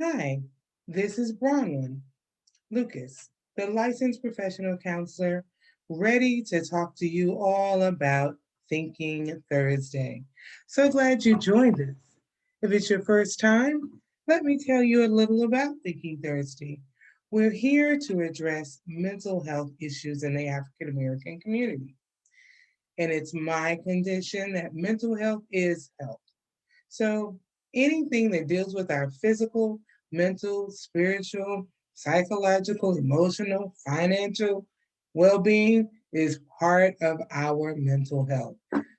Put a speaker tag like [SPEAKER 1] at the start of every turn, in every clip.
[SPEAKER 1] Hi, this is Bronwyn Lucas, the licensed professional counselor, ready to talk to you all about Thinking Thursday. So glad you joined us. If it's your first time, let me tell you a little about Thinking Thursday. We're here to address mental health issues in the African American community. And it's my condition that mental health is health. So anything that deals with our physical, mental, spiritual, psychological, emotional, financial well being is part of our mental health.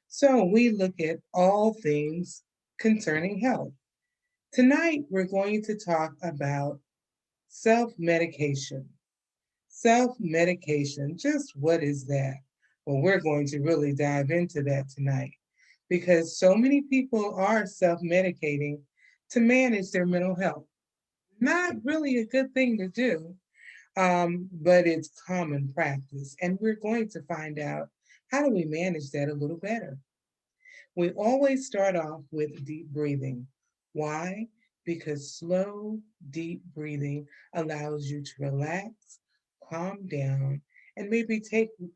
[SPEAKER 1] So we look at all things concerning health. Tonight, we're going to talk about self medication. Self medication, just what is that? Well, we're going to really dive into that tonight because so many people are self medicating to manage their mental health. Not really a good thing to do, but it's common practice. And we're going to find out how do we manage that a little better. We always start off with deep breathing. Why? Because slow, deep breathing allows you to relax, calm down, and maybe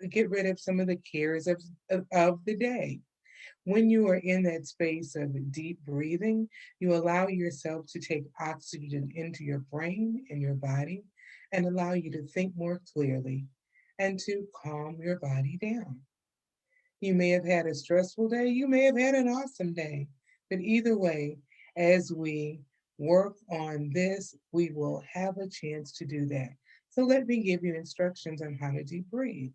[SPEAKER 1] get rid of some of the cares of the day. When you are in that space of deep breathing, you allow yourself to take oxygen into your brain and your body and allow you to think more clearly and to calm your body down. You may have had a stressful day, you may have had an awesome day, but either way, as we work on this, we will have a chance to do that. So let me give you instructions on how to deep breathe.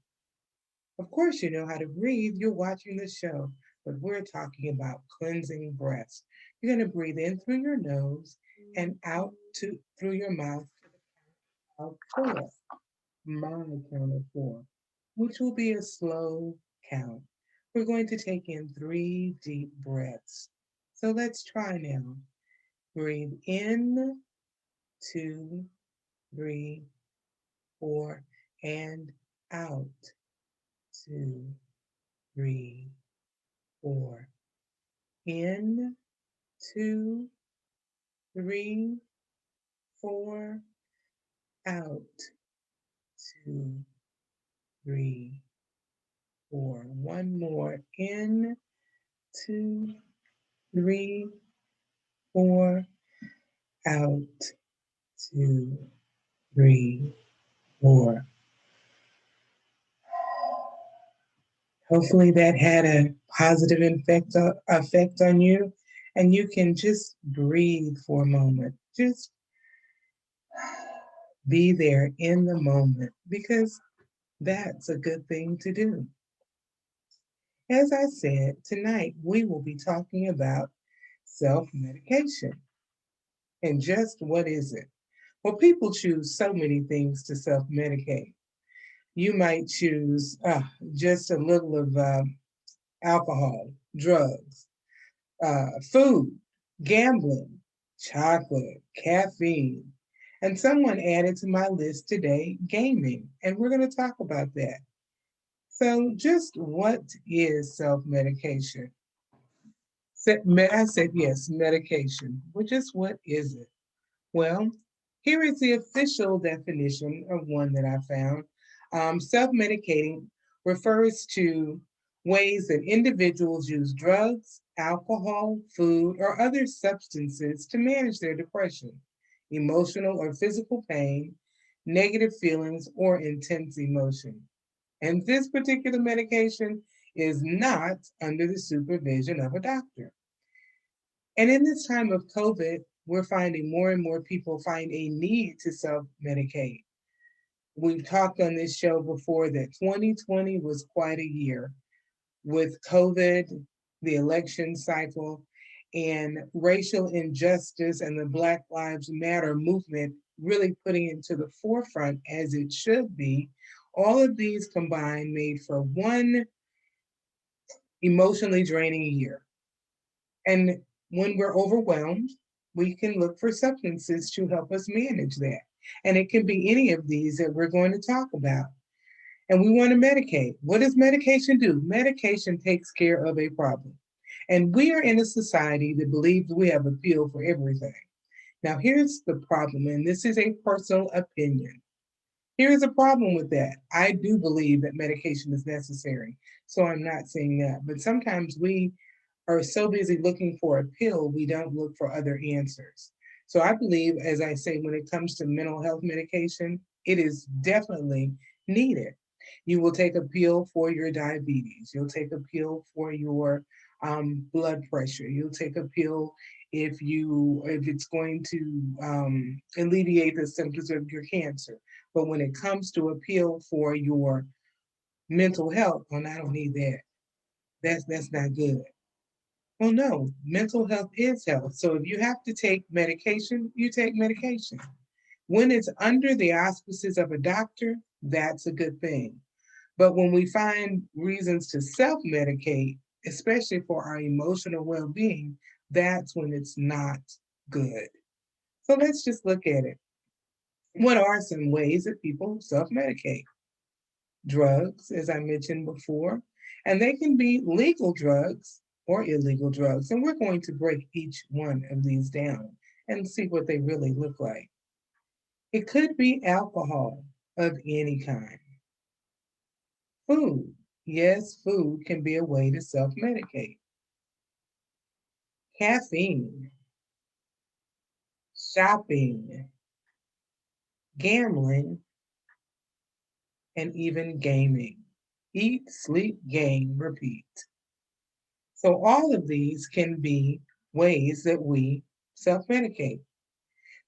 [SPEAKER 1] Of course, you know how to breathe. You're watching the show, but we're talking about cleansing breaths. You're going to breathe in through your nose and out through your mouth out four, my count of four, which will be a slow count. We're going to take in 3 deep breaths. So let's try now. Breathe in, 2, 3, 4, and out. 2, 3, 4. In, 2, 3, 4. Out, 2, 3, 4. One more. In, 2, 3, 4. Out, 2, 3, 4. Hopefully that had a positive effect on you, and you can just breathe for a moment. Just be there in the moment because that's a good thing to do. As I said, tonight we will be talking about self medication. And just what is it? Well, people choose so many things to self medicate. You might choose just a little of alcohol, drugs, food, gambling, chocolate, caffeine. And someone added to my list today gaming, and we're going to talk about that. So, just what is self medication? I said yes, medication. Well, just what is it? Well, here is the official definition of one that I found. Self medicating refers to ways that individuals use drugs, alcohol, food, or other substances to manage their depression, emotional or physical pain, negative feelings, or intense emotion. And this particular medication is not under the supervision of a doctor. And in this time of COVID, we're finding more and more people find a need to self medicate. We've talked on this show before that 2020 was quite a year with COVID, the election cycle, and racial injustice and the Black Lives Matter movement really putting it to the forefront as it should be. All of these combined made for one emotionally draining year. And when we're overwhelmed, we can look for substances to help us manage that. And it can be any of these that we're going to talk about. And we want to medicate. What does medication do? Medication takes care of a problem. And we are in a society that believes we have a pill for everything. Now, here's the problem, and this is a personal opinion. Here is a problem with that. I do believe that medication is necessary, so I'm not saying that. But sometimes we are so busy looking for a pill, we don't look for other answers. So I believe, as I say, when it comes to mental health medication, it is definitely needed. You will take a pill for your diabetes. You'll take a pill for your blood pressure. You'll take a pill if it's going to alleviate the symptoms of your cancer. But when it comes to a pill for your mental health, well, I don't need that. That's not good. Well, no, mental health is health. So if you have to take medication, you take medication. When it's under the auspices of a doctor, that's a good thing. But when we find reasons to self medicate, especially for our emotional well being, that's when it's not good. So let's just look at it. What are some ways that people self medicate? Drugs, as I mentioned before, and they can be legal drugs or illegal drugs. And we're going to break each one of these down and see what they really look like. It could be alcohol of any kind. Food. Yes, food can be a way to self medicate. Caffeine, shopping, gambling, and even gaming. Eat, sleep, game, repeat. So, all of these can be ways that we self medicate.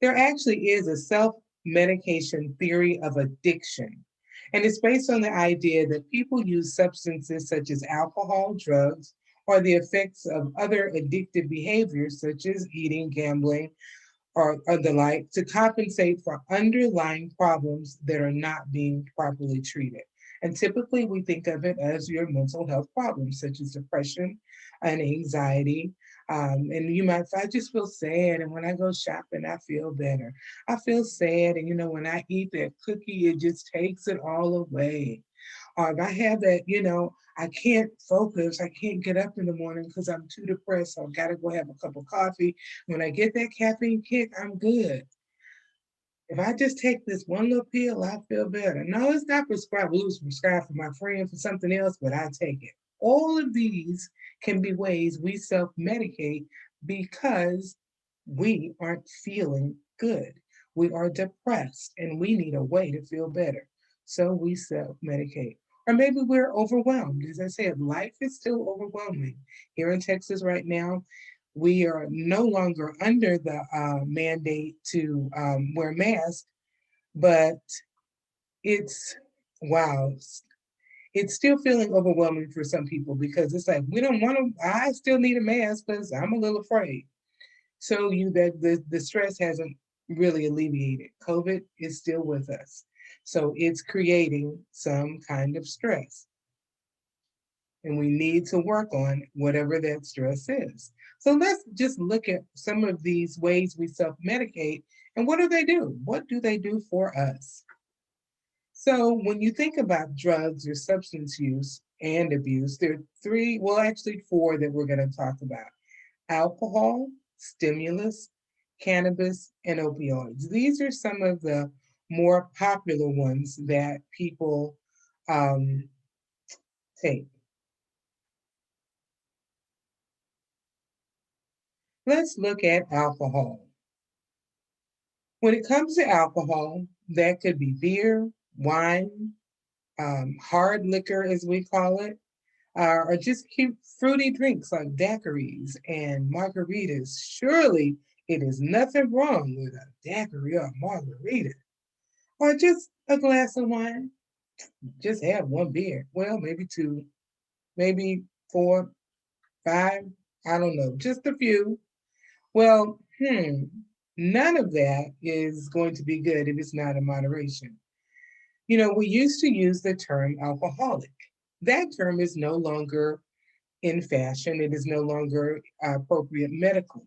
[SPEAKER 1] There actually is a self medication theory of addiction, and it's based on the idea that people use substances such as alcohol, drugs, or the effects of other addictive behaviors such as eating, gambling, or the like to compensate for underlying problems that are not being properly treated. And typically, we think of it as your mental health problems, such as depression and anxiety. And you might, I just feel sad. And when I go shopping, I feel better. I feel sad. And, when I eat that cookie, it just takes it all away. Or if I have that, I can't focus, I can't get up in the morning because I'm too depressed. So I've got to go have a cup of coffee. When I get that caffeine kick, I'm good. If I just take this one little pill, I feel better. No, it's not prescribed. It was prescribed for my friend for something else, but I take it. All of these can be ways we self medicate because we aren't feeling good. We are depressed and we need a way to feel better. So we self medicate. Or maybe we're overwhelmed. As I said, life is still overwhelming. Here in Texas right now, we are no longer under the mandate to wear masks, but it's wow, it's still feeling overwhelming for some people because it's like we don't want to. I still need a mask because I'm a little afraid. So the stress hasn't really alleviated. COVID is still with us, so it's creating some kind of stress. And we need to work on whatever that stress is. So let's just look at some of these ways we self medicate and what do they do? What do they do for us? So when you think about drugs or substance use and abuse, there are three, well, actually four that we're going to talk about: alcohol, stimulus, cannabis, and opioids. These are some of the more popular ones that people um, take. Let's look at alcohol. When it comes to alcohol, that could be beer, wine, hard liquor, as we call it, or just cute fruity drinks like daiquiris and margaritas. Surely it is nothing wrong with a daiquiri or margarita, or just a glass of wine. Just have one beer. Well, maybe two, maybe four, five. I don't know, just a few. Well, none of that is going to be good if it's not in moderation. We used to use the term alcoholic. That term is no longer in fashion, it is no longer appropriate medically.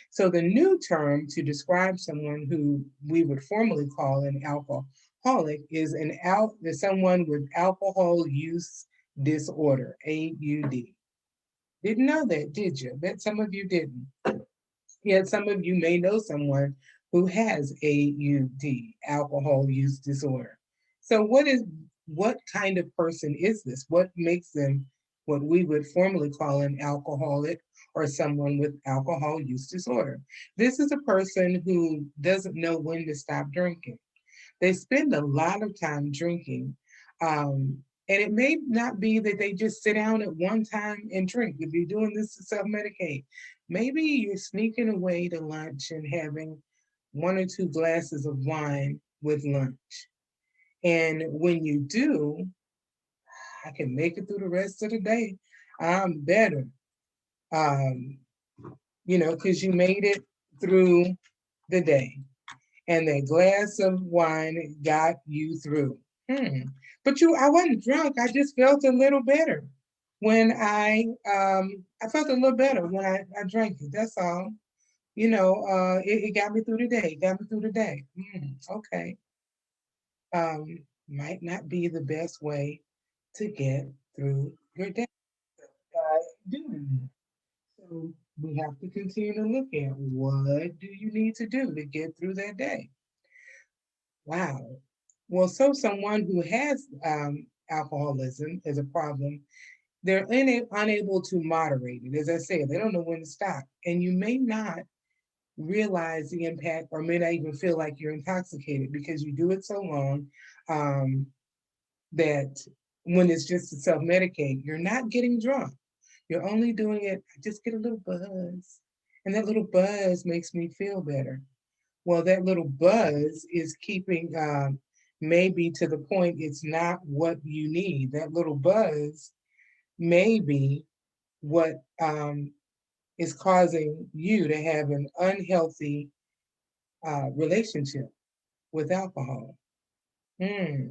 [SPEAKER 1] So the new term to describe someone who we would formally call an alcoholic is someone with alcohol use disorder, AUD. Didn't know that, did you? Bet some of you didn't. Yet some of you may know someone who has AUD, alcohol use disorder. So what kind of person is this? What makes them what we would formally call an alcoholic or someone with alcohol use disorder? This is a person who doesn't know when to stop drinking. They spend a lot of time drinking. And it may not be that they just sit down at one time and drink. If you're doing this to self medicate, maybe you're sneaking away to lunch and having one or two glasses of wine with lunch. And when you do, I can make it through the rest of the day. I'm better, um, because you made it through the day. And that glass of wine got you through. Hmm. But I wasn't drunk. I just felt a little better when I felt a little better when I drank it. That's all. It got me through the day. It got me through the day. Okay. Might not be the best way to get through your day. Doing that. So we have to continue to look at what do you need to do to get through that day. Wow. Well, so someone who has alcoholism as a problem, they're unable to moderate it. As I said, they don't know when to stop. And you may not realize the impact or may not even feel like you're intoxicated because you do it so long um, that when it's just to self medicate, you're not getting drunk. You're only doing it, I just get a little buzz. And that little buzz makes me feel better. Well, that little buzz is keeping maybe to the point it's not what you need. That little buzz may be what is causing you to have an unhealthy relationship with alcohol. Hmm.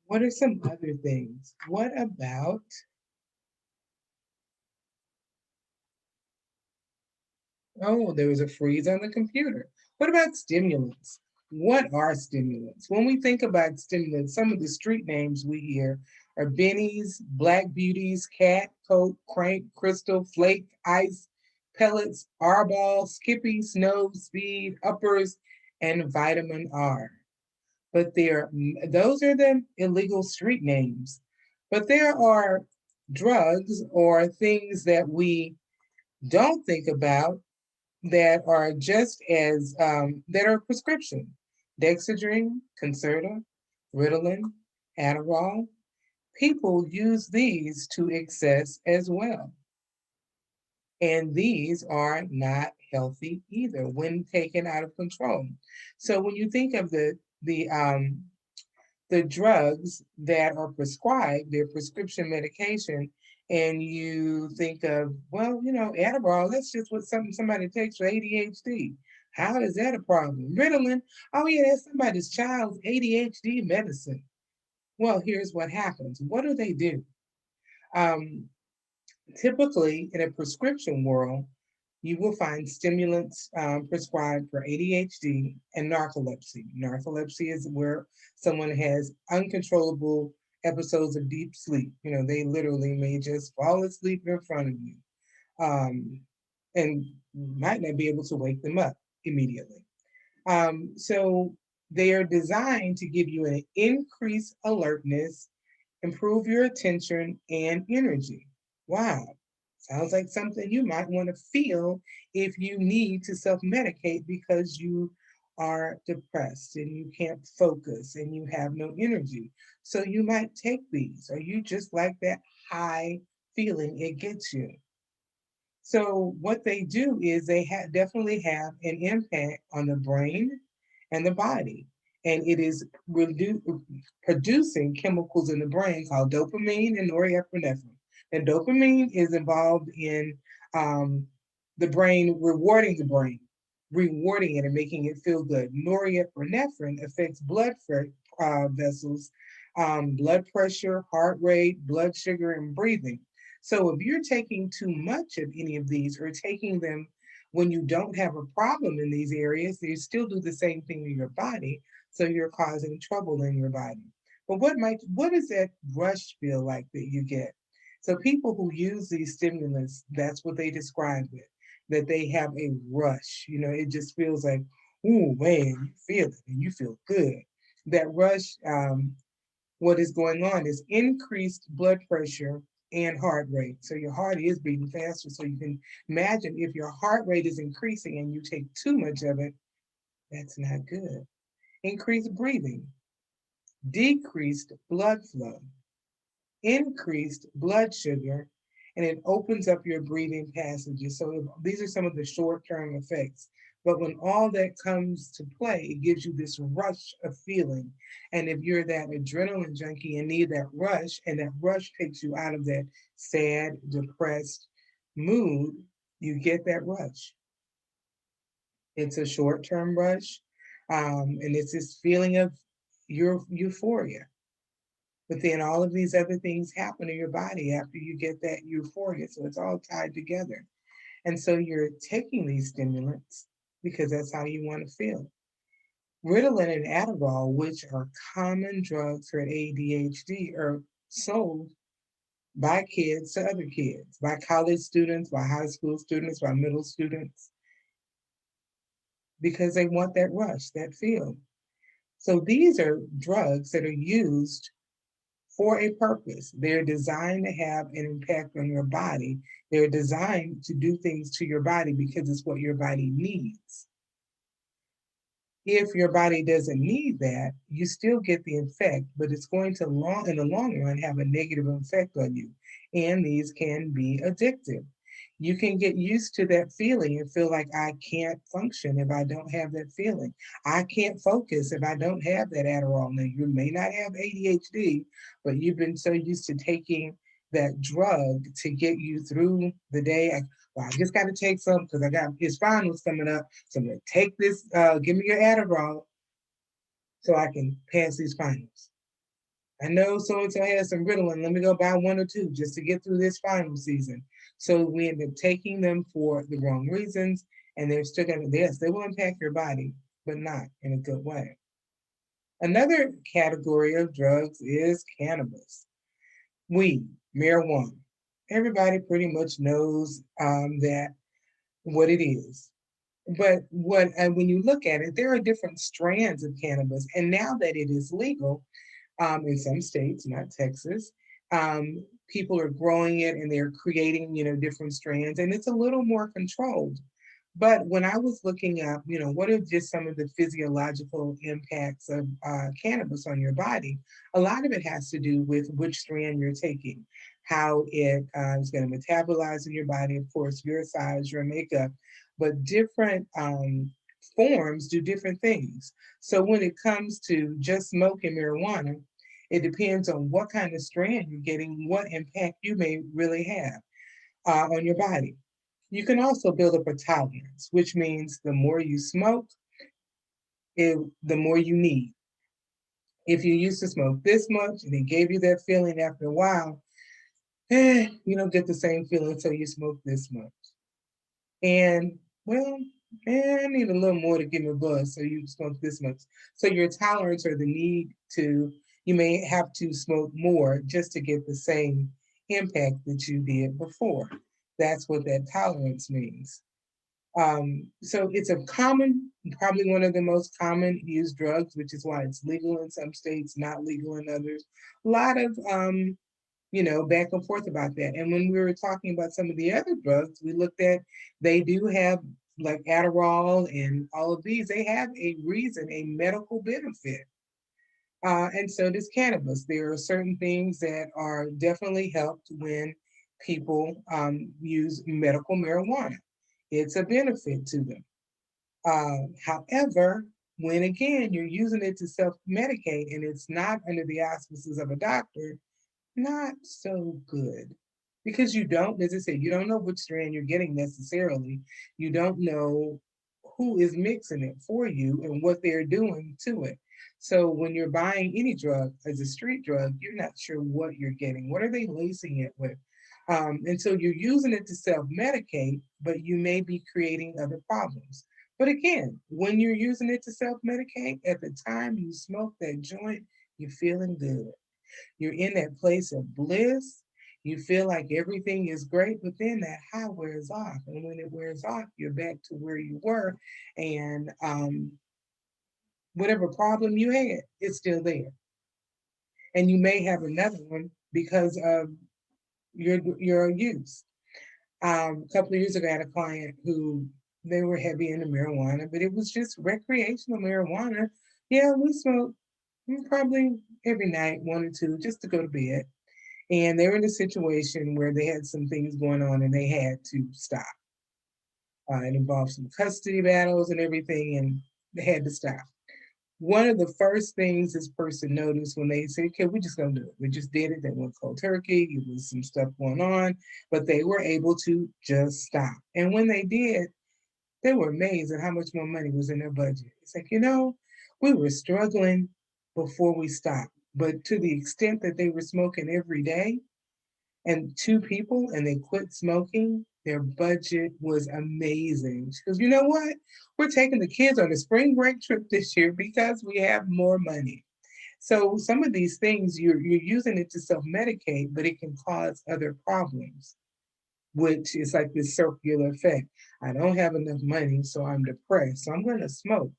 [SPEAKER 1] What are some other things? What about Oh, there was a freeze on the computer. What about stimulants? What are stimulants? When we think about stimulants, some of the street names we hear are Benny's, Black Beauties, Cat, Coke, Crank, Crystal, Flake, Ice, Pellets, Arball, Skippy, Snow, Speed, Uppers, and Vitamin R. But those are the illegal street names. But there are drugs or things that we don't think about that are just as that are prescription. Dexedrine, Concerta, Ritalin, Adderall. People use these to excess as well. And these are not healthy either when taken out of control. So when you think of the drugs that are prescribed, their prescription medication, and you think of, well, Adderall, that's just what somebody takes for ADHD. How is that a problem? Ritalin, oh yeah, that's somebody's child's ADHD medicine. Well, here's what happens. What do they do? Um, Typically, in a prescription world, you will find stimulants prescribed for ADHD and narcolepsy. Narcolepsy is where someone has uncontrollable episodes of deep sleep. They literally may just fall asleep in front of you um, and might not be able to wake them up immediately. So they are designed to give you an increased alertness, improve your attention and energy. Wow. Sounds like something you might want to feel if you need to self medicate because you are depressed and you can't focus and you have no energy. So you might take these, or you just like that high feeling it gets you. So what they do is they definitely have an impact on the brain and the body, and it is producing chemicals in the brain called dopamine and norepinephrine. And dopamine is involved in um, rewarding it and making it feel good. Norepinephrine affects blood vessels, blood pressure, heart rate, blood sugar, and breathing. So if you're taking too much of any of these or taking them when you don't have a problem in these areas, they still do the same thing in your body. So you're causing trouble in your body. But what does that rush feel like that you get? So people who use these stimulants, that's what they describe it. that they have a rush. It just feels like, ooh, man, you feel it and you feel good. That rush, what is going on is increased blood pressure and heart rate. So your heart is beating faster. So you can imagine if your heart rate is increasing and you take too much of it, that's not good. Increased breathing, decreased blood flow, increased blood sugar, and it opens up your breathing passages. So these are some of the short-term effects. But when all that comes to play, it gives you this rush of feeling. And if you're that adrenaline junkie and need that rush, and that rush takes you out of that sad, depressed mood, you get that rush. It's a short-term rush, and it's this feeling of your euphoria. But then all of these other things happen in your body after you get that euphoria. So it's all tied together. And so you're taking these stimulants because that's how you want to feel. Ritalin and Adderall, which are common drugs for ADHD, are sold by kids to other kids, by college students, by high school students, by middle students, because they want that rush, that feel. So these are drugs that are used for a purpose. They're designed to have an impact on your body. They're designed to do things to your body because it's what your body needs. If your body doesn't need that, you still get the effect, but it's going to in the long run have a negative effect on you. And these can be addictive. You can get used to that feeling and feel like I can't function if I don't have that feeling. I can't focus if I don't have that Adderall. Now, you may not have ADHD, but you've been so used to taking that drug to get you through the day. Well, I just got to take some because I got his finals coming up. So I'm going to take this, give me your Adderall so I can pass these finals. I know so and so has some Ritalin. Let me go buy one or two just to get through this final season. So we end up taking them for the wrong reasons, and they're still going to, yes, they will impact your body, but not in a good way. Another category of drugs is cannabis, weed, marijuana. Everybody pretty much knows that what it is. But what and when you look at it, there are different strands of cannabis, and now that it is legal, in some states, not Texas. People are growing it and they're creating, different strands, and it's a little more controlled. But when I was looking up, what are just some of the physiological impacts of cannabis on your body? A lot of it has to do with which strand you're taking, how it is going to metabolize in your body, of course, your size, your makeup, but different forms do different things. So when it comes to just smoking marijuana, it depends on what kind of strand you're getting, what impact you may really have on your body. You can also build up a tolerance, which means the more you smoke, the more you need. If you used to smoke this much and it gave you that feeling after a while, you don't get the same feeling until you smoke this much. And well, I need a little more to give me a buzz, so you smoke this much. So your tolerance or the need to, you may have to smoke more just to get the same impact that you did before. That's what that tolerance means. So it's a common, probably one of the most common used drugs, which is why it's legal in some states, not legal in others. A lot of back and forth about that. And when we were talking about some of the other drugs, we looked at they do have like Adderall and all of these, they have a reason, a medical benefit. And so does cannabis. There are certain things that are definitely helped when people use medical marijuana. It's a benefit to them. However, when again you're using it to self medicate and it's not under the auspices of a doctor, not so good. Because you don't, as I said, you don't know which strand you're getting necessarily. You don't know who is mixing it for you and what they're doing to it. So when you're buying any drug as a street drug, you're not sure what you're getting. What are they lacing it with? And so you're using it to self medicate, but you may be creating other problems. But again, when you're using it to self medicate, at the time you smoke that joint, you're feeling good. You're in that place of bliss. You feel like everything is great, but then that high wears off. And when it wears off, you're back to where you were. And whatever problem you had, it's still there. And you may have another one because of your use. A couple of years ago, I had a client who they were heavy into marijuana, but it was just recreational marijuana. Yeah, we smoked probably every night, one or two, just to go to bed. And they were in a situation where they had some things going on and they had to stop. It involved some custody battles and everything, and they had to stop. One of the first things this person noticed when they said, okay, we're just going to do it. We just did it. They went cold turkey. It was some stuff going on, but they were able to just stop. And when they did, they were amazed at how much more money was in their budget. It's like, we were struggling before we stopped, but to the extent that they were smoking every day, and two people and they quit smoking, their budget was amazing. She goes, you know what? We're taking the kids on a spring break trip this year because we have more money. So some of these things you're using it to self-medicate, but it can cause other problems, which is like this circular effect. I don't have enough money, so I'm depressed. So I'm going to smoke.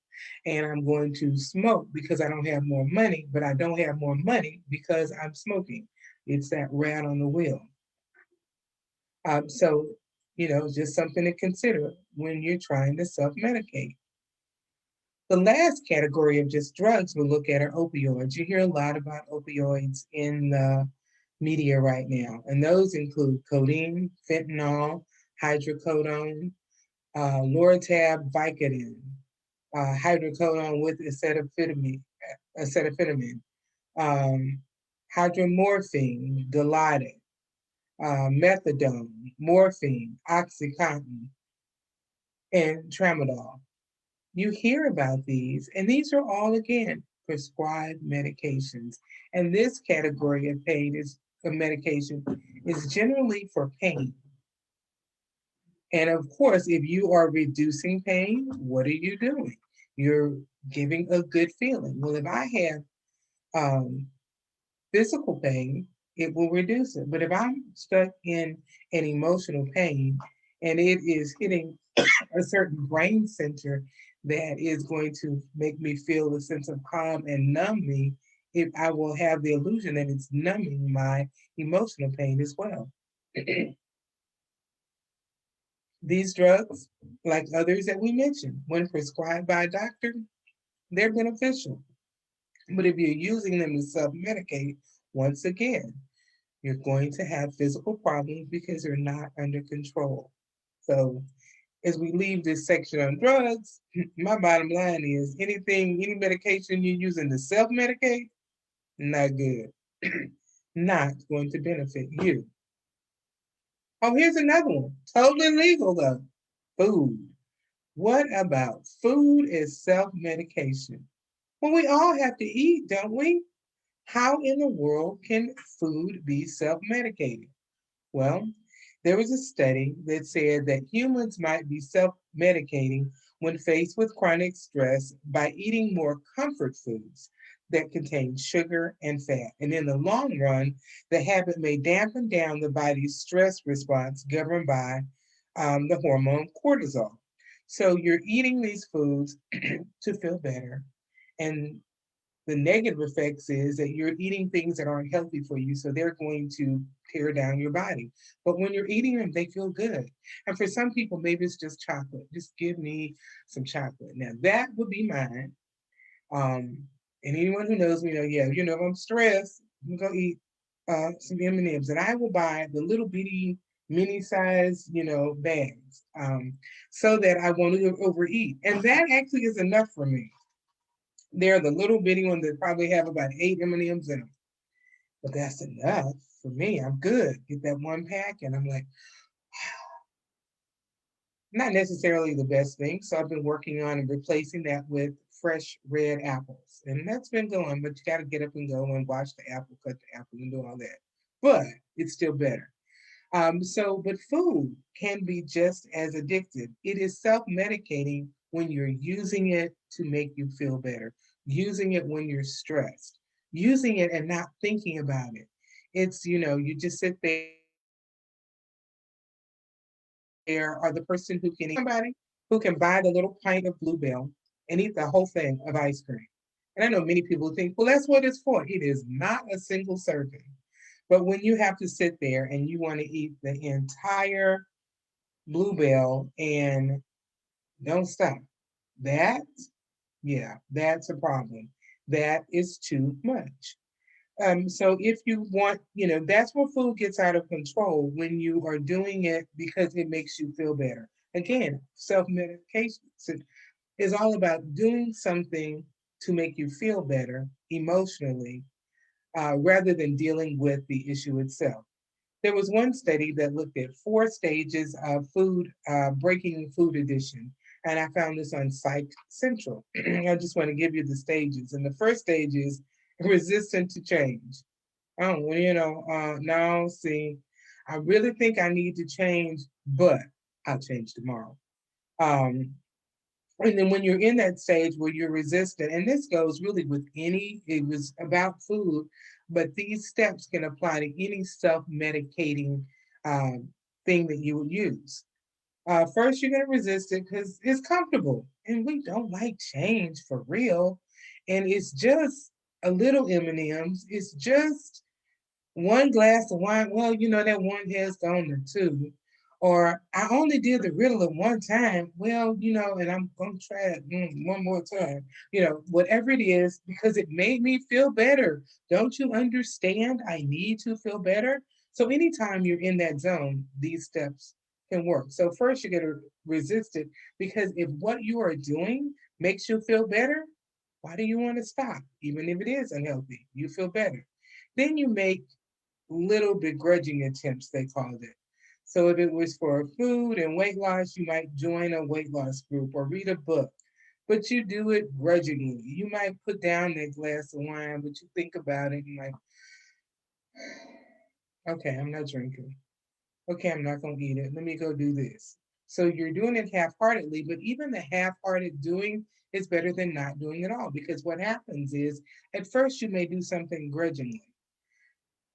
[SPEAKER 1] And I'm going to smoke because I don't have more money, but I don't have more money because I'm smoking. It's that rat on the wheel. So, just something to consider when you're trying to self medicate. The last category of just drugs we'll look at are opioids. You hear a lot about opioids in the media right now, and those include codeine, fentanyl, hydrocodone, Lortab, Vicodin, hydrocodone with acetaminophen, um, hydromorphine, Dilaudid, methadone, morphine, oxycontin, and tramadol. You hear about these, and these are all again prescribed medications. And this category of pain is of medication is generally for pain. And of course, if you are reducing pain, what are you doing? You're giving a good feeling. Well, if I have um, physical pain, it will reduce it. But if I'm stuck in an emotional pain and it is hitting a certain brain center that is going to make me feel a sense of calm and numb me, if I will have the illusion that it's numbing my emotional pain as well. These drugs, like others that we mentioned, when prescribed by a doctor, they're beneficial. But if you're using them to self medicate, once again, you're going to have physical problems because they're not under control. So, as we leave this section on drugs, my bottom line is any medication you're using to self medicate, not good. Not going to benefit you. Oh, here's another one. Totally legal though. Food. What about food as self medication? Well, we all have to eat, don't we? How in the world can food be self medicated? Well, there was a study that said that humans might be self medicating when faced with chronic stress by eating more comfort foods that contain sugar and fat. And in the long run, the habit may dampen down the body's stress response governed by the hormone cortisol. So you're eating these foods to feel better. And the negative effects is that you're eating things that aren't healthy for you, so they're going to tear down your body. But when you're eating them, they feel good. And for some people, maybe it's just chocolate. Just give me some chocolate. Now that would be mine. Um, and anyone who knows me know, yeah, if I'm stressed, I'm gonna eat some M&Ms, and I will buy the little bitty mini size, bags, so that I won't overeat. And that actually is enough for me. They're the little bitty ones that probably have about 8 M&Ms in them. But that's enough for me. I'm good. Get that one pack, and I'm like, not necessarily the best thing. So I've been working on replacing that with fresh red apples. And that's been going, but you got to get up and go and wash the apple, cut the apple, and do all that. But it's still better. But food can be just as addictive. It is self medicating when you're using it to make you feel better, using it when you're stressed, using it and not thinking about it. It's, you just sit there there are the person who can somebody who can buy the little pint of Bluebell and eat the whole thing of ice cream. And I know many people think, well, that's what it's for. It is not a single serving. But when you have to sit there and you want to eat the entire Bluebell and don't stop, that, yeah, that's a problem. That is too much. So if you want, that's where food gets out of control when you are doing it because it makes you feel better. Again, self-medication is all about doing something to make you feel better emotionally rather than dealing with the issue itself. There was one study that looked at 4 stages of food, breaking food addiction. And I found this on Psych Central. I just want to give you the stages. And the first stage is resistant to change. Oh, well, now see, I really think I need to change, but I'll change tomorrow. Um, and then when you're in that stage where you're resistant, and this goes really with it was about food, but these steps can apply to any self medicating um, thing that you would use. First, you're going to resist it because it's comfortable, and we don't like change for real. And it's just a little M&Ms. It's just one glass of wine. Well, that one has gone to two. Or I only did the Ritalin one time. Well, and I'm going to try it one more time. Whatever it is, because it made me feel better. Don't you understand? I need to feel better. So anytime you're in that zone, these steps can work. So first you got to resist it because if what you are doing makes you feel better, why do you want to stop? Even if it is unhealthy, you feel better. Then you make little begrudging attempts, they called it. So if it was for food and weight loss, you might join a weight loss group or read a book, but you do it grudgingly. You might put down that glass of wine, but you think about it and like, okay, I'm not drinking. Okay, I'm not going to eat it. Let me go do this. So you're doing it half heartedly, but even the half hearted doing is better than not doing it all because what happens is at first you may do something grudgingly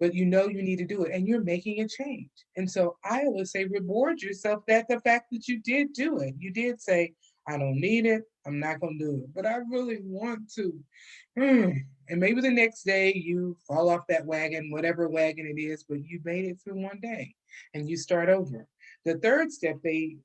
[SPEAKER 1] but you need to do it and you're making a change. And so I always say reward yourself that the fact that you did do it. You did say, I don't need it, I'm not gonna do it, but I really want to. And maybe the next day you fall off that wagon, whatever wagon it is, but you made it through one day and you start over. The third step they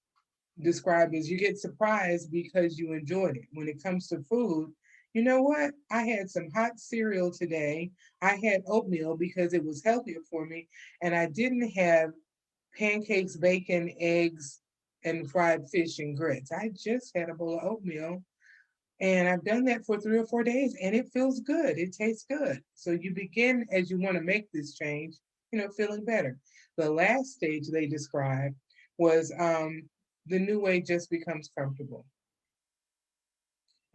[SPEAKER 1] described as you get surprised because you enjoyed it. When it comes to food, you know what? I had some hot cereal today. I had oatmeal because it was healthier for me, and I didn't have pancakes, bacon, eggs, and fried fish and grits. I just had a bowl of oatmeal, and I've done that for 3 or 4 days, and it feels good. It tastes good. So you begin as you want to make this change, feeling better. The last stage they described was the new way just becomes comfortable.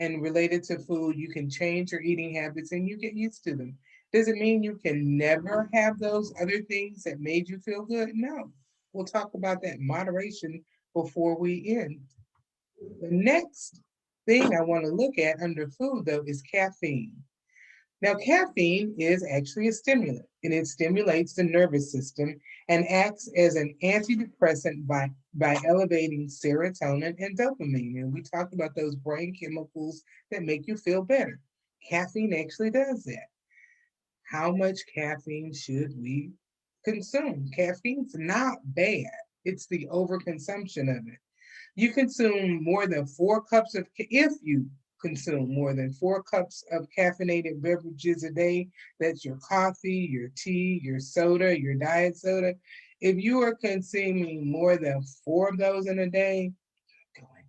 [SPEAKER 1] And related to food, you can change your eating habits and you get used to them. Does it mean you can never have those other things that made you feel good? No. We'll talk about that moderation before we end. The next thing I want to look at under food, though, is caffeine. Now, caffeine is actually a stimulant, and it stimulates the nervous system and acts as an antidepressant by elevating serotonin and dopamine. And we talked about those brain chemicals that make you feel better. Caffeine actually does that. How much caffeine should we consume? Caffeine's not bad, it's the overconsumption of it. You consume more than 4 cups of, if you consume more than 4 cups of caffeinated beverages a day, that's your coffee, your tea, your soda, your diet soda. If you are consuming more than 4 of those in a day, going.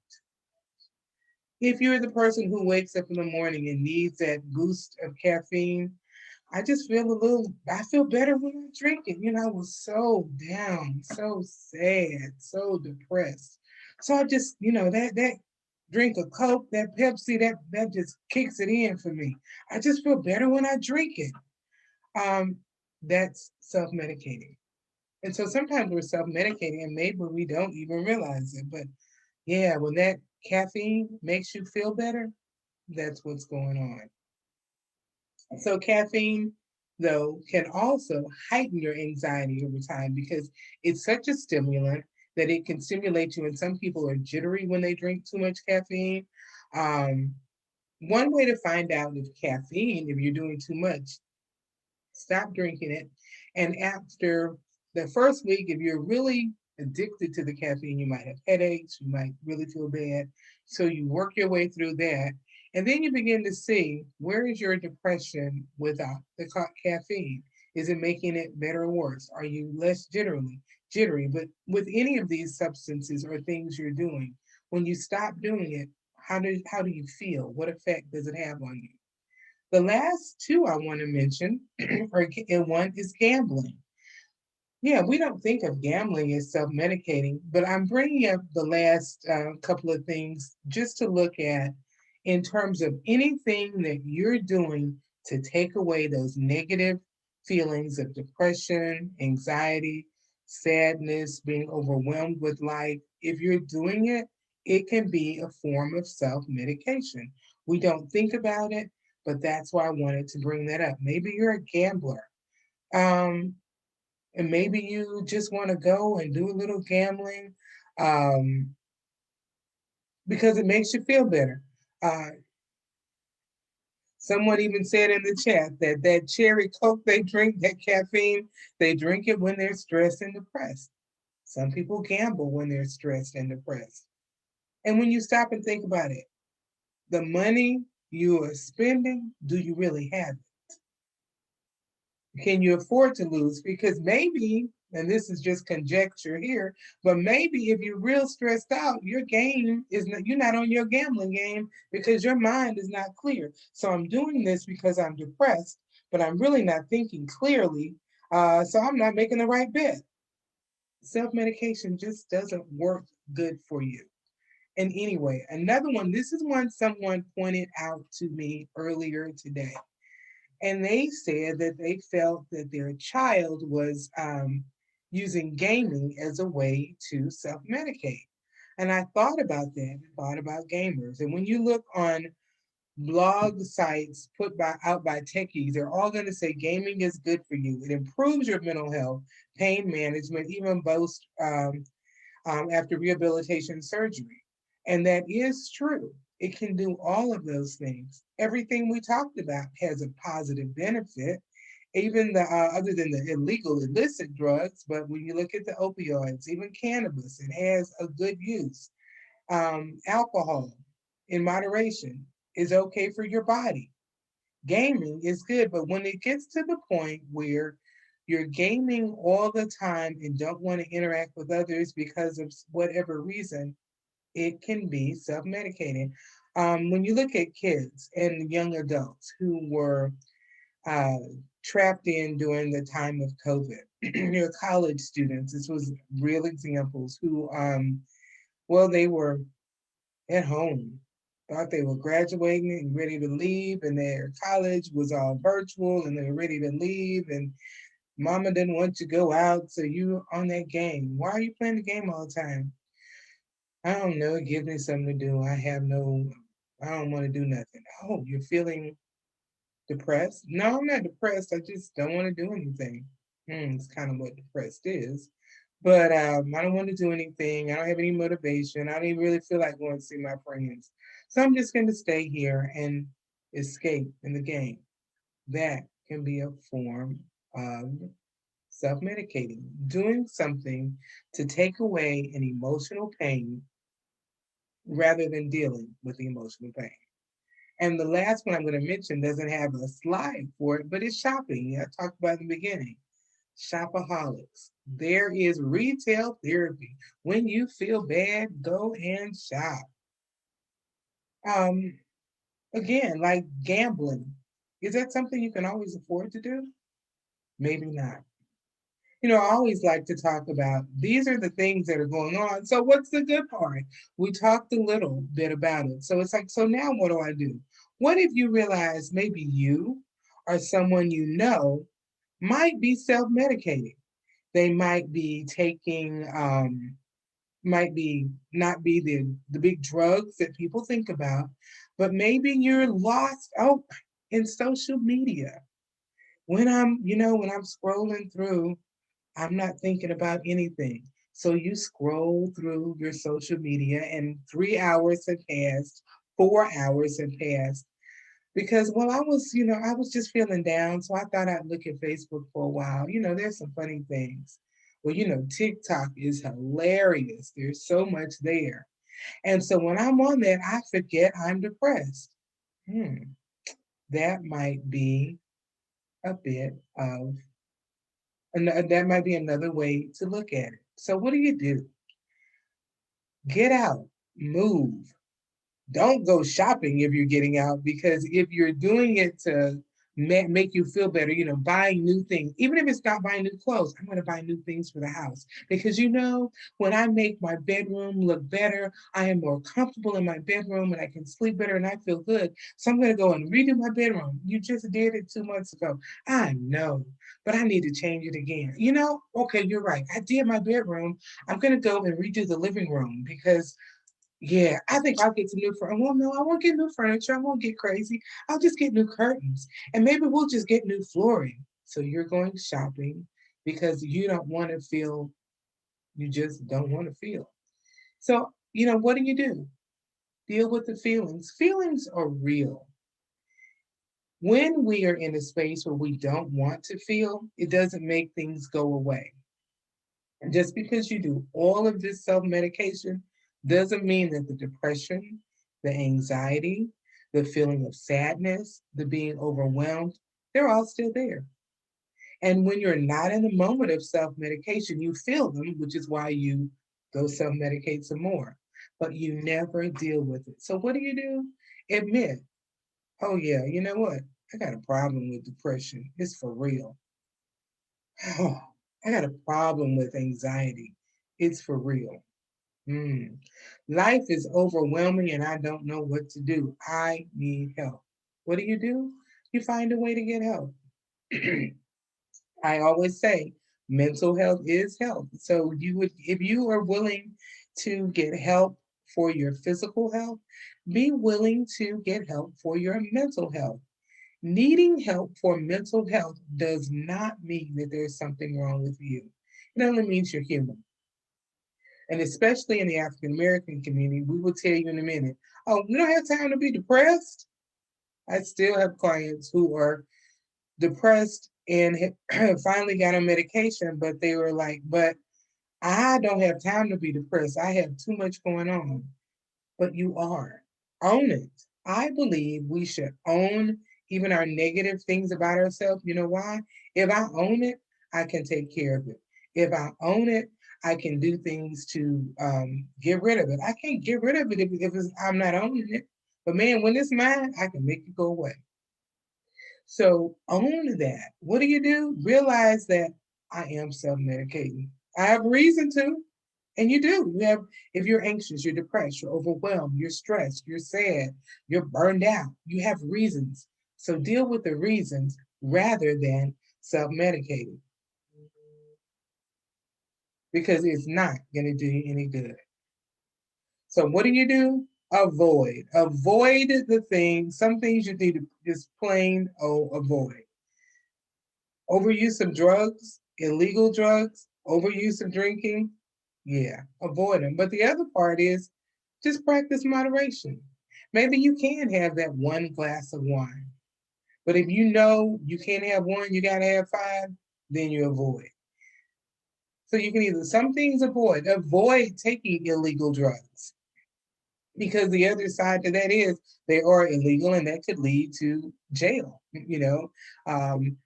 [SPEAKER 1] If you're the person who wakes up in the morning and needs that boost of caffeine, I feel better when I drink it. I was so down, so sad, so depressed. So I just, that drink of Coke, that Pepsi, that just kicks it in for me. I just feel better when I drink it. Um, that's self-medicating. And so sometimes we're self-medicating and maybe we don't even realize it. But yeah, when that caffeine makes you feel better, that's what's going on. So caffeine, though, can also heighten your anxiety over time because it's such a stimulant that it can stimulate you, and some people are jittery when they drink too much caffeine. Um, One way to find out if caffeine, if you're doing too much, stop drinking it. And after the first week, if you're really addicted to the caffeine, you might have headaches, you might really feel bad. So you work your way through that. And then you begin to see, where is your depression without the caffeine? Is it making it better or worse? Are you less jittery? But with any of these substances or things you're doing, when you stop doing it, how do you feel? What effect does it have on you? The last two I want to mention, and one is gambling. Yeah, we don't think of gambling as self medicating, but I'm bringing up the last couple of things just to look at in terms of anything that you're doing to take away those negative feelings of depression, anxiety, sadness, being overwhelmed with life. If you're doing it, it can be a form of self medication. We don't think about it, but that's why I wanted to bring that up. Maybe you're a gambler. Um, and maybe you just want to go and do a little gambling um, because it makes you feel better. Uh, Someone even said in the chat that that cherry coke they drink, that caffeine, they drink it when they're stressed and depressed. Some people gamble when they're stressed and depressed. And when you stop and think about it, the money you are spending, do you really have it? Can you afford to lose? Because maybe, and this is just conjecture here, but maybe if you're real stressed out, your game is not, you're not on your gambling game because your mind is not clear. So I'm doing this because I'm depressed, but I'm really not thinking clearly. So I'm not making the right bet. Self medication just doesn't work good for you. And anyway, another one, this is one someone pointed out to me earlier today. And they said that they felt that their child was using gaming as a way to self medicate. And I thought about that, thought about gamers. And when you look on blog sites out by techies, they're all going to say gaming is good for you. It improves your mental health, pain management, even boast after rehabilitation surgery. And that is true. It can do all of those things. Everything we talked about has a positive benefit, even the other than the illegal, illicit drugs. But when you look at the opioids, even cannabis, it has a good use. Alcohol in moderation is okay for your body. Gaming is good, but when it gets to the point where you're gaming all the time and don't want to interact with others because of whatever reason, it can be self medicating. When you look at kids and young adults who were uh, trapped in during the time of COVID, your college students, this was real examples who, well, they were at home, thought they were graduating and ready to leave, and their college was all virtual and they were ready to leave. And mama didn't want you to go out, so you on that game. Why are you playing the game all the time? I don't know. It gives me something to do. I don't want to do nothing. Oh, you're feeling depressed? No, I'm not depressed. I just don't want to do anything. It's kind of what depressed is. But I don't want to do anything. I don't have any motivation. I don't even really feel like going to see my friends. So I'm just going to stay here and escape in the game. That can be a form of self medicating, doing something to take away an emotional pain rather than dealing with the emotional pain. And the last one I'm going to mention doesn't have a slide for it, but it's shopping. I talked about in the beginning. Shopaholics. There is retail therapy. When you feel bad, go and shop. Um, Again, like gambling. Is that something you can always afford to do? Maybe not. I always like to talk about these are the things that are going on. So, what's the good part? We talked a little bit about it. So, it's like, so now what do I do? What if you realize maybe you or someone you know might be self medicating? They might be taking, might be not be the big drugs that people think about, but maybe you're lost in social media. When I'm scrolling through, I'm not thinking about anything. So you scroll through your social media and 3 hours have passed, 4 hours have passed. Because well, I was just feeling down, so I thought I'd look at Facebook for a while. There's some funny things. Well, TikTok is hilarious. There's so much there. And so when I'm on that, I forget I'm depressed. Hmm, that might be a bit of, that might be another way to look at it. So what do? Get out, move. Don't go shopping if you're getting out, because if you're doing it to make you feel better, buying new things, even if it's not buying new clothes, I'm going to buy new things for the house. Because when I make my bedroom look better, I am more comfortable in my bedroom and I can sleep better and I feel good. So I'm going to go and redo my bedroom. You just did it 2 months ago. I know, but I need to change it again. Okay, you're right. I did my bedroom. I'm going to go and redo the living room because yeah, I think I'll get some new furniture. Well, no, I won't get new furniture. I won't get crazy. I'll just get new curtains. And maybe we'll just get new flooring. So you're going shopping because you don't want to feel, you just don't want to feel. So, what do? Deal with the feelings. Feelings are real. When we are in a space where we don't want to feel, it doesn't make things go away. And just because you do all of this self medication doesn't mean that the depression, the anxiety, the feeling of sadness, the being overwhelmed, they're all still there. And when you're not in the moment of self medication, you feel them, which is why you go self medicate some more. But you never deal with it. So what do? Admit, oh, yeah, you know what? I got a problem with depression. It's for real. Oh, I got a problem with anxiety. It's for real. Mm. Life is overwhelming and I don't know what to do. I need help. What do? You find a way to get help. I always say mental health is health. So if you are willing to get help for your physical health, be willing to get help for your mental health. Needing help for mental health does not mean that there's something wrong with you. It only means you're human. And especially in the African American community, we will tell you in a minute, oh, we don't have time to be depressed. I still have clients who are depressed and finally got on medication, but they were like, but I don't have time to be depressed. I have too much going on. But you are. Own it. I believe we should own even our negative things about ourselves. You know why? If I own it, I can take care of it. If I own it, I can do things to get rid of it. I can't get rid of it if I'm not owning it. But man, when it's mine, I can make it go away. So own that. What do? Realize that I am self-medicating. I have reason to. And you do. If you're anxious, you're depressed, you're overwhelmed, you're stressed, you're sad, you're burned out, you have reasons. So deal with the reasons rather than self-medicating because it's not going to do you any good. So what do? Avoid. Avoid the things, some things you need to just plain avoid. Overuse of drugs, illegal drugs, overuse of drinking, yeah, avoid them. But the other part is just practice moderation. Maybe you can have that one glass of wine, but if you know you can't have one, you got to have five, then you avoid. So you can either, some things avoid taking illegal drugs because the other side to that is they are illegal and that could lead to jail, Um,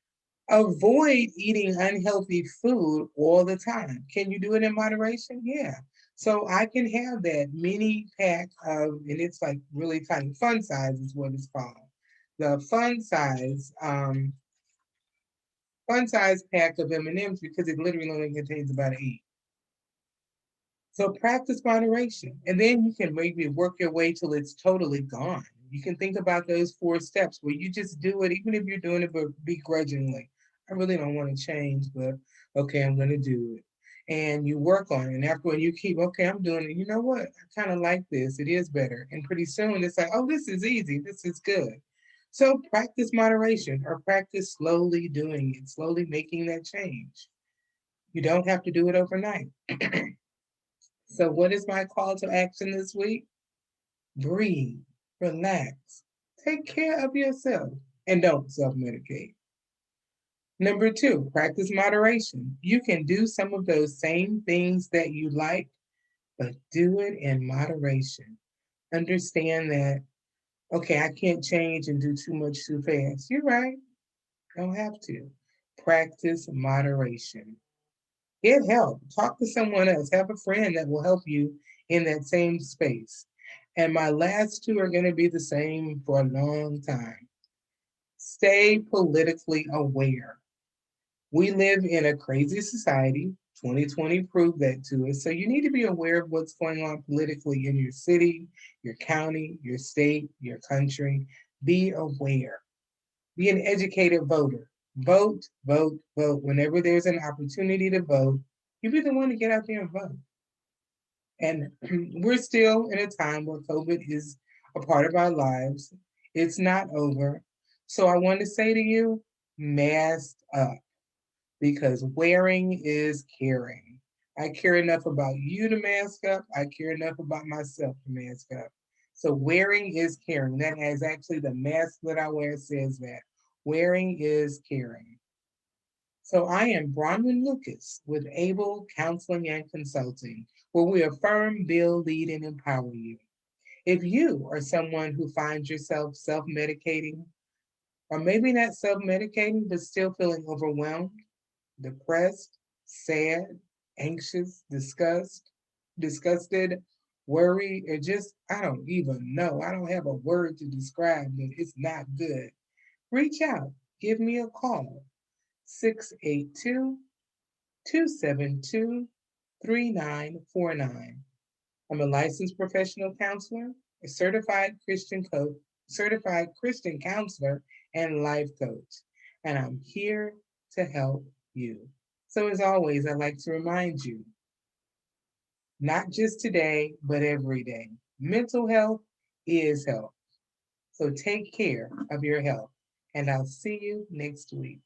[SPEAKER 1] avoid eating unhealthy food all the time. Can you do it in moderation? Yeah. So I can have that mini pack of, and it's like really tiny, fun size is what it's called. The fun size pack of M&Ms because it literally only contains about 8. So practice moderation, and then you can maybe work your way till it's totally gone. You can think about those 4 steps where you just do it, even if you're doing it begrudgingly. I really don't want to change, but okay, I'm going to do it. And you work on it. And after when you keep, okay, I'm doing it. You know what? I kind of like this. It is better. And pretty soon it's like, oh, this is easy. This is good. So practice moderation or practice slowly doing it, slowly making that change. You don't have to do it overnight. So, what is my call to action this week? Breathe, relax, take care of yourself, and don't self medicate. Number two, practice moderation. You can do some of those same things that you like, but do it in moderation. Understand that, okay, I can't change and do too much too fast. You're right, don't have to. Practice moderation. Get help. Talk to someone else. Have a friend that will help you in that same space. And my last two are going to be the same for a long time. Stay politically aware. We live in a crazy society. 2020 proved that to us. So you need to be aware of what's going on politically in your city, your county, your state, your country. Be aware. Be an educated voter. Vote, vote, vote. Whenever there's an opportunity to vote, you be the one to get out there and vote. And we're still in a time where COVID is a part of our lives. It's not over. So I want to say to you, mask up because wearing is caring. I care enough about you to mask up. I care enough about myself to mask up. So wearing is caring. That is actually the mask that I wear says that. Wearing is caring. So I am Bronwyn Lucas with Able Counseling and Consulting, where we affirm, build, lead, and empower you. If you are someone who finds yourself self-medicating, or maybe not self-medicating, but still feeling overwhelmed, depressed, sad, anxious, disgusted, worried, or just, I don't even know. I don't have a word to describe it. It's not good. Reach out. Give me a call. 682 272 3949. I'm a licensed professional counselor, a certified Christian counselor, and life coach, and I'm here to help you. So, as always, I'd like to remind you not just today, but every day. Mental health is health. So, take care of your health, and I'll see you next week.